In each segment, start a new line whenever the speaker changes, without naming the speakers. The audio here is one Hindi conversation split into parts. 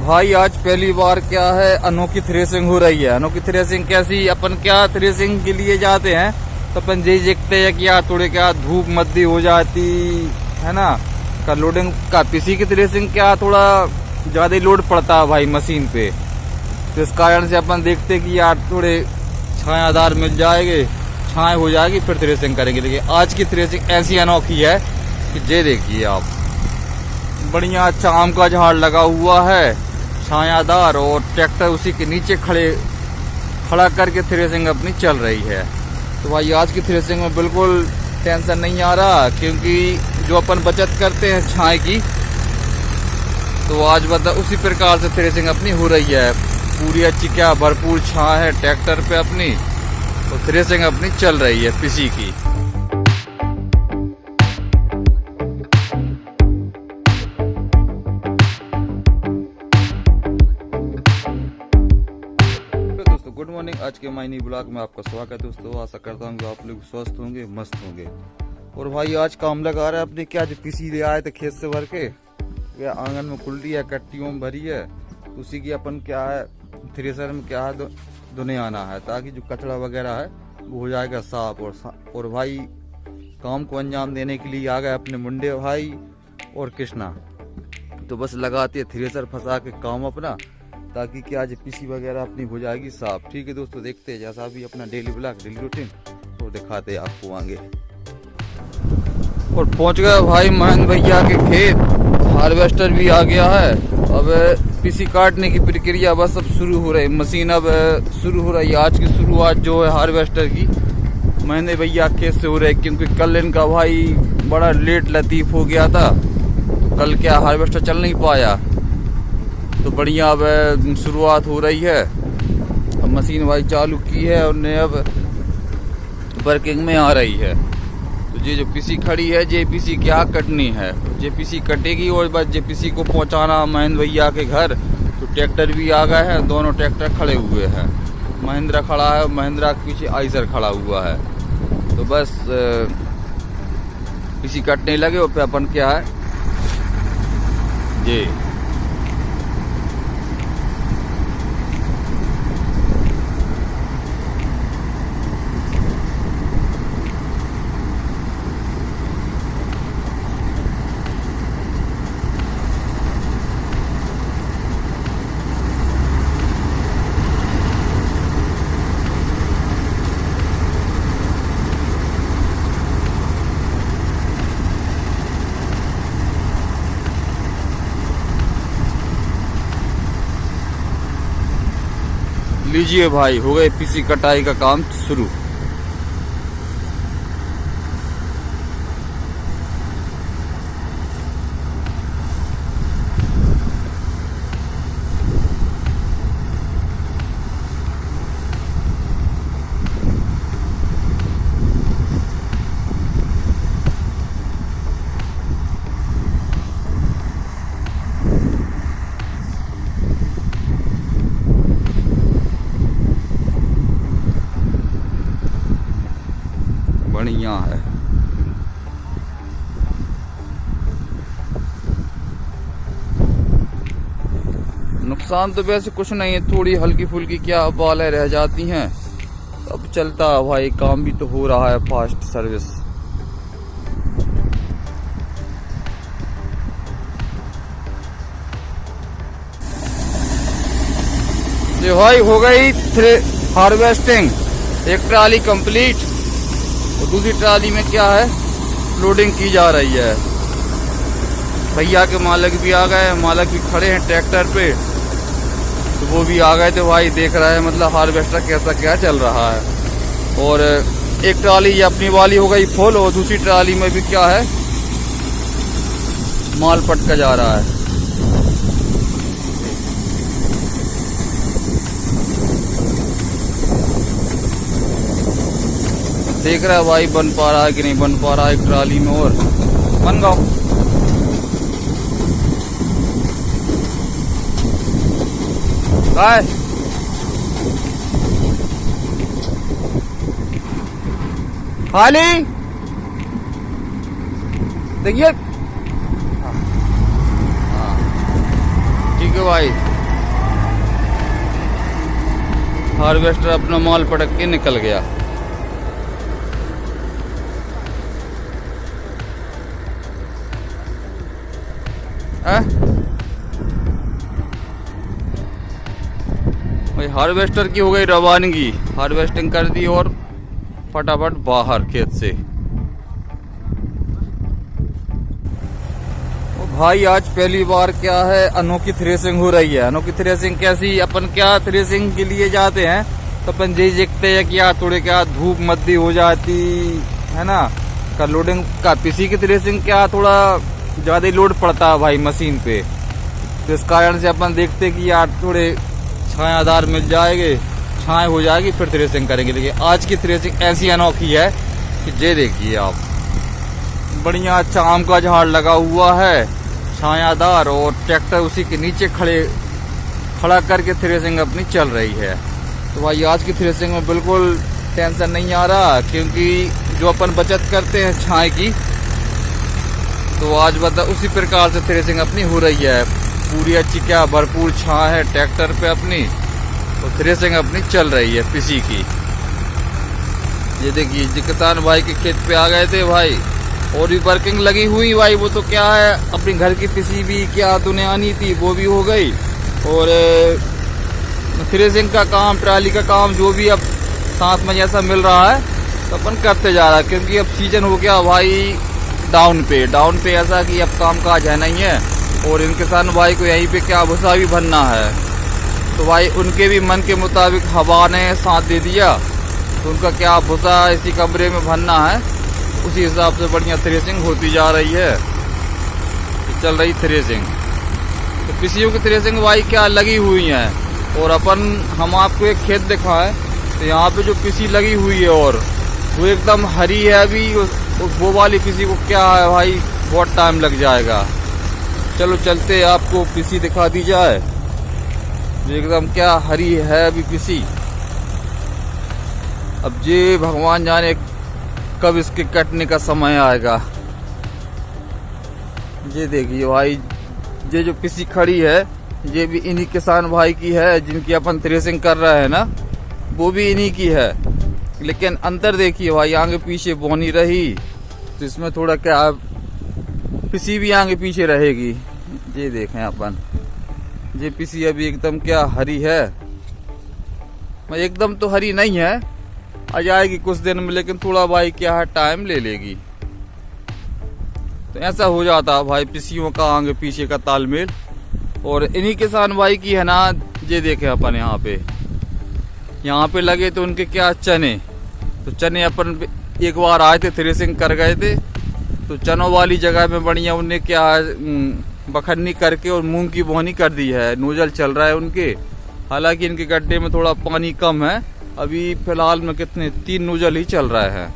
भाई आज पहली बार क्या है अनोखी थ्रेसिंग हो रही है। अनोखी थ्रेसिंग कैसी, अपन क्या थ्रेसिंग के लिए जाते हैं तो अपन यही देखते हैं कि यार थोड़े क्या धूप मद्दी हो जाती है ना, का लोडिंग का पीसी की थ्रेसिंग क्या थोड़ा ज्यादा लोड पड़ता है भाई मशीन पे। तो इस कारण से अपन देखते कि यार थोड़े छायादार मिल जाएंगे, छाया हो जाएगी फिर थ्रेसिंग करेंगे। लेकिन आज की थ्रेसिंग ऐसी अनोखी है कि ये देखिए आप, बढ़िया अच्छा आम का झाड़ लगा हुआ है छायादार, और ट्रैक्टर उसी के नीचे खड़ा करके थ्रेसिंग अपनी चल रही है। तो भाई आज की थ्रेसिंग में बिल्कुल टेंशन नहीं आ रहा, क्योंकि जो अपन बचत करते हैं छाए की, तो आज बता उसी प्रकार से थ्रेसिंग अपनी हो रही है। पूरी अच्छी क्या भरपूर छां है ट्रैक्टर पे अपनी, तो थ्रेसिंग अपनी चल रही है पीसी की। गुड मॉर्निंग, आज के मायनी ब्लॉग में आपका स्वागत है दोस्तों। आशा करता हूँ कि आप लोग स्वस्थ होंगे, मस्त होंगे। और भाई आज काम लगा रहा है अपने, क्या जो पीसी ले आए थे खेत से भर के, क्या आंगन में कुल्ली है कट्टियों में भरी है, उसी की अपन क्या है थ्रेसर में क्या है धुने आना है, ताकि जो कचरा वगैरह है वो हो जाएगा साफ। और भाई काम को अंजाम देने के लिए आ गए अपने मुंडे भाई और कृष्णा। तो बस लगाते हैं थ्रेसर फंसा के काम अपना, ताकि क्या आज पीसी वगैरह अपनी हो जाएगी साफ। ठीक है दोस्तों, देखते हैं जैसा भी अपना डेली ब्लॉग डेली रूटीन तो दिखाते हैं आपको आगे। और पहुंच गए भाई महेंद्र भैया के खेत, हार्वेस्टर भी आ गया है। अब पीसी काटने की प्रक्रिया बस अब शुरू हो रही, मशीन अब शुरू हो रही है। आज की शुरुआत जो है हार्वेस्टर की महेंद्र भैया खेत से हो रही है, क्योंकि कल इनका भाई बड़ा लेट लतीफ हो गया था, तो कल क्या हार्वेस्टर चल नहीं पाया। तो बढ़िया अब शुरुआत हो रही है, अब मशीन भाई चालू की है और अब वर्किंग में आ रही है। तो ये जो पीसी खड़ी है ये पीसी क्या कटनी है, ये पीसी कटेगी और बस ये पीसी को पहुंचाना महेंद्र भैया के घर। तो ट्रैक्टर भी आ गए हैं, दोनों ट्रैक्टर खड़े हुए हैं, महिंद्रा खड़ा है, महिंद्रा के पीछे आइसर खड़ा हुआ है। तो बस पीसी कटने लगे और फिर अपन क्या है ये लीजिए भाई, हो गए पीसी कटाई का काम शुरू। बढ़िया है। नुकसान तो वैसे कुछ नहीं है, थोड़ी हल्की फुल्की क्या बालें रह जाती हैं, अब चलता है भाई, काम भी तो हो रहा है फास्ट सर्विस। ये भाई हो गई हार्वेस्टिंग, एक ट्राली कंप्लीट और दूसरी ट्राली में क्या है लोडिंग की जा रही है। भैया के मालिक भी आ गए, मालिक भी खड़े हैं ट्रैक्टर पे, तो वो भी आ गए थे भाई, देख रहा है मतलब हार्वेस्टर कैसा क्या चल रहा है। और एक ट्राली ये अपनी वाली हो गई फुल, और दूसरी ट्राली में भी क्या है माल पटका जा रहा है। देख रहा है भाई बन पा रहा है कि नहीं बन पा रहा है, एक ट्राली में और बन गया। खाली देखिए, ठीक है देखो भाई, हार्वेस्टर अपना माल पटक के निकल गया। भाई हार्वेस्टर की हो गई रवानगी, हार्वेस्टिंग कर दी और फटाफट बाहर खेत से। भाई आज पहली बार क्या है, अनोखी थ्रेसिंग हो रही है। अनोखी थ्रेसिंग कैसी, अपन क्या थ्रेसिंग के लिए जाते हैं तो अपन यही देखते हैं कि यार थोड़े क्या धूप मद्दी हो जाती है ना, का लोडिंग का पीसी की थ्रेसिंग क्या थोड़ा ज्यादा ही लोड पड़ता है भाई मशीन पे। तो इस कारण से अपन देखते हैं कि यार थोड़े छायादार मिल जाएंगे, छाए हो जाएगी फिर थ्रेसिंग करेंगे। लेकिन आज की थ्रेसिंग ऐसी अनोखी है कि ये देखिए आप, बढ़िया अच्छा आम का झाड़ लगा हुआ है छायादार, और ट्रैक्टर उसी के नीचे खड़ा करके थ्रेसिंग अपनी चल रही है। तो भाई आज की थ्रेसिंग में बिल्कुल टेंशन नहीं आ रहा, क्योंकि जो अपन बचत करते हैं छाए की, तो आज बता उसी प्रकार से थ्रेसिंग अपनी हो रही है। पूरी अच्छी क्या भरपूर छाए है ट्रैक्टर पे अपनी, तो थ्रेसिंग अपनी चल रही है पीसी की। ये देखिए जी किसान भाई के खेत पे आ गए थे भाई, और भी वर्किंग लगी हुई भाई। वो तो क्या है, अपनी घर की पीसी भी क्या दुनिया आनी थी वो भी हो गई, और थ्रेसिंग का काम, ट्राली का काम जो भी अब साथ में जैसा मिल रहा है तो अपन करते जा रहा है। क्योंकि अब सीजन हो गया भाई डाउन पे ऐसा कि अब काम काज है नहीं है, और इन किसान भाई को यहीं पे क्या भूसा भी भरना है। तो भाई उनके भी मन के मुताबिक हवा ने साथ दे दिया, तो उनका क्या भूसा इसी कमरे में भरना है, उसी हिसाब से बढ़िया थ्रेसिंग होती जा रही है। तो चल रही थ्रेसिंग, तो पीसीओ की थ्रेसिंग भाई क्या लगी हुई है। और हम आपको एक खेत दिखाएं तो यहाँ पे जो पीसी लगी हुई है और वो एकदम हरी है अभी। वो वाली पीसी को क्या है भाई, बहुत टाइम लग जाएगा। चलो चलते आपको पीसी दिखा दी जाए, जो एकदम क्या हरी है अभी पीसी। अब ये भगवान जाने कब इसके कटने का समय आएगा। ये देखिए भाई, ये जो पीसी खड़ी है ये भी इन्हीं किसान भाई की है, जिनकी अपन थ्रेसिंग कर रहे हैं ना, वो भी इन्हीं की है। लेकिन अंतर देखिए भाई, आगे पीछे बोनी रही तो इसमें थोड़ा क्या पीसी भी आगे पीछे रहेगी। ये देखें अपन, ये पीसी अभी एकदम क्या हरी है, एकदम तो हरी नहीं है, आ जाएगी कुछ दिन में, लेकिन थोड़ा भाई क्या है टाइम ले लेगी। तो ऐसा हो जाता है भाई पीसीओ का आगे पीछे का तालमेल। और इन्हीं किसान भाई की है ना, ये देखे अपन यहाँ पे लगे तो उनके क्या चने, तो चने अपन एक बार आए थे थ्रेसिंग कर गए थे, तो चनों वाली जगह में बढ़िया उन्हें क्या बखरनी करके और मूंग की बोनी कर दी है। नोजल चल रहा है उनके, हालांकि इनके गड्ढे में थोड़ा पानी कम है अभी फिलहाल में, कितने 3 नोजल ही चल रहा है।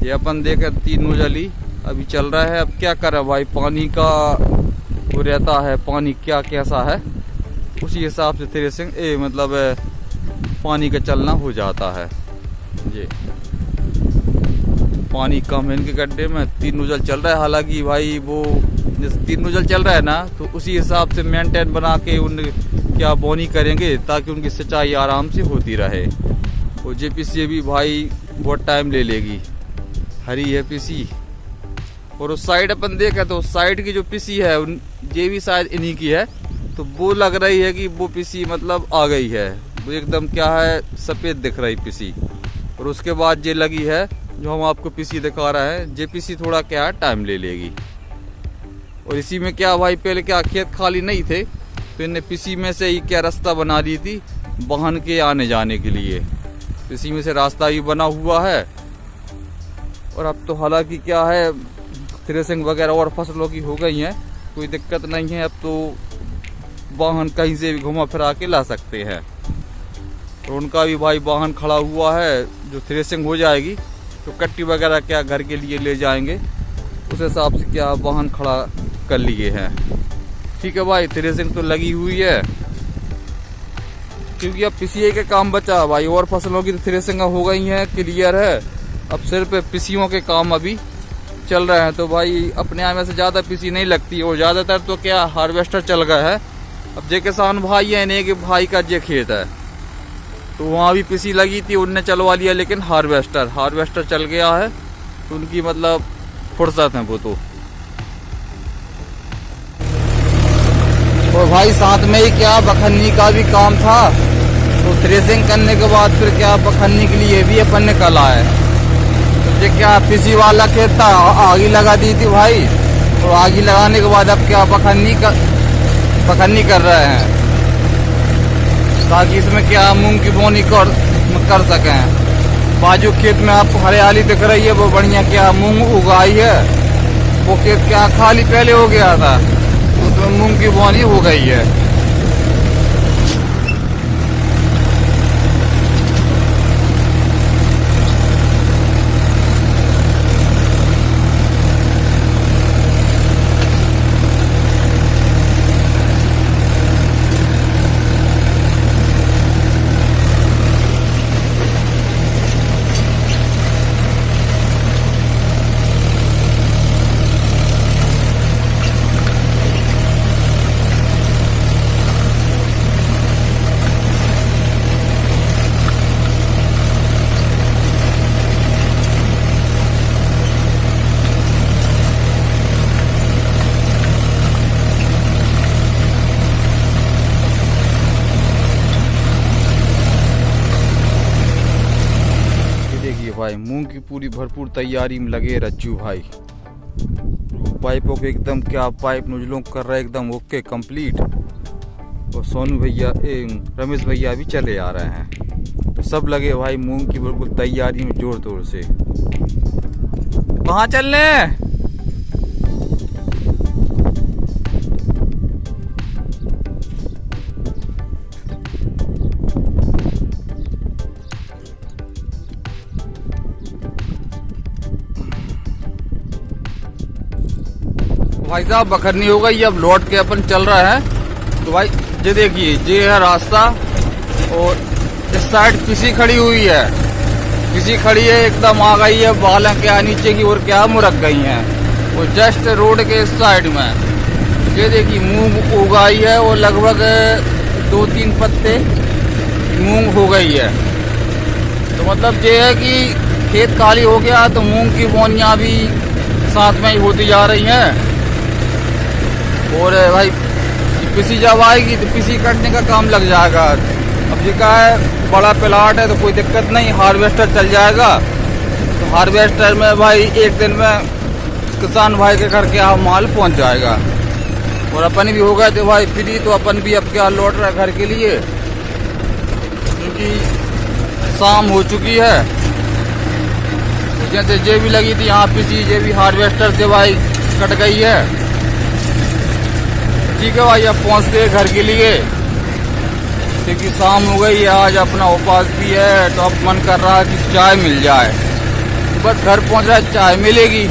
ये अपन देखे 3 नोजल ही अभी चल रहा है। अब क्या करें भाई, पानी का वो रहता है, पानी क्या कैसा है उसी हिसाब से थ्रेसिंग मतलब पानी का चलना हो जाता है। ये पानी कम है इनके गड्ढे में, 3 नोजल चल रहा है। हालांकि भाई वो 3 नोजल चल रहा है ना, तो उसी हिसाब से मेंटेन बना के उन क्या बोनी करेंगे ताकि उनकी सिंचाई आराम से होती रहे। और जे पीसी भी भाई बहुत टाइम ले लेगी, हरी है पीसी। और उस साइड अपन देखा तो उस साइड की जो पीसी है ये भी शायद इन्हीं की है, तो वो लग रही है कि वो पीसी मतलब आ गई है, वो एकदम क्या है सफेद दिख रही पीसी। और उसके बाद ये लगी है जो हम आपको पीसी दिखा रहे हैं, ये पीसी थोड़ा क्या है टाइम ले लेगी। और इसी में क्या भाई, पहले क्या खेत खाली नहीं थे तो इन्हें पीसी में से ही क्या रास्ता बना दी थी वाहन के आने जाने के लिए, इसी में से रास्ता भी बना हुआ है। और अब तो हालांकि क्या है थ्रेसिंग वगैरह और फसलों की हो गई है, कोई दिक्कत नहीं है। अब तो वाहन कहीं से भी घुमा फिरा के ला सकते हैं। और उनका भी भाई वाहन खड़ा हुआ है, जो थ्रेसिंग हो जाएगी तो कट्टी वगैरह क्या घर के लिए ले जाएंगे, उस हिसाब से क्या वाहन खड़ा कर लिए हैं। ठीक है भाई, थ्रेसिंग तो लगी हुई है, क्योंकि अब पीसीए का काम बचा भाई, और फसलों की थ्रेसिंग हो गई है, क्लियर है। अब सिर्फ पीसीओ के काम अभी चल रहे हैं। तो भाई अपने यहाँ में से ज़्यादा पीसी नहीं लगती, और ज़्यादातर तो क्या हार्वेस्टर चल गया है, अब जे किसान भाई है इन्हें के भाई का जे खेत है, तो वहाँ भी पिसी लगी थी, उनने चलवा लिया, लेकिन हार्वेस्टर चल गया है, तो उनकी मतलब फुर्सत है वो तो। और भाई साथ में ही क्या बखन्नी का भी काम था, तो थ्रेसिंग करने के बाद फिर क्या बखन्नी के लिए भी अपन ने कल आए। तो ये क्या पिसी वाला खेत था, आगी लगा दी थी भाई, और आगी लगाने के बाद अब क्या बखन्नी कर रहे हैं, ताकि इसमें क्या मूंग की बोनी कर सकें। बाजू खेत में आपको हरियाली दिख रही है, वो बढ़िया क्या मूंग उगाई है। वो खेत क्या खाली पहले हो गया था, उसमें मूंग की बोनी हो गई है। भाई मूंग की पूरी भरपूर तैयारी में लगे रज्जू भाई। पाइपों के एकदम क्या पाइप नोजलों कर रहा है एकदम ओके कंप्लीट। और सोनू भैया रमेश भैया भी चले आ रहे हैं, तो सब लगे भाई मूंग की बिल्कुल तैयारी में जोर तोड़ से। कहाँ चल रहे हैं? भाई साहब बखरनी हो गई, अब लौट के अपन चल रहा है। तो भाई ये देखिए, ये है रास्ता, और इस साइड पिसी खड़ी हुई है, पिसी खड़ी है एकदम आ गई है, बालें क्या नीचे की ओर क्या मुरक गई हैं, वो जस्ट रोड के इस साइड में। ये देखिए मूंग उगाई है, और लगभग 2-3 पत्ते मूंग हो गई है। तो मतलब ये है कि खेत खाली हो गया, तो मूंग की बोनियां भी साथ में ही होती जा रही हैं। और भाई पिसी जब आएगी तो पिसी कटने का काम लग जाएगा। अब ये क्या है, बड़ा प्लाट है तो कोई दिक्कत नहीं, हार्वेस्टर चल जाएगा। तो हार्वेस्टर में भाई एक दिन में किसान भाई के घर के माल पहुंच जाएगा। और अपन भी हो गए थे भाई फ्री, तो अपन भी अब क्या लौट रहा घर के लिए, क्योंकि शाम हो चुकी है। जैसे जे भी लगी थी यहाँ पिसी, जे भी हार्वेस्टर से भाई कट गई है। ठीक है भाई, अब पहुंचते हैं घर के लिए, क्योंकि शाम हो गई है, आज अपना उपवास भी है। तो अब मन कर रहा है कि चाय मिल जाए, बस घर पहुंच रहा है चाय मिलेगी।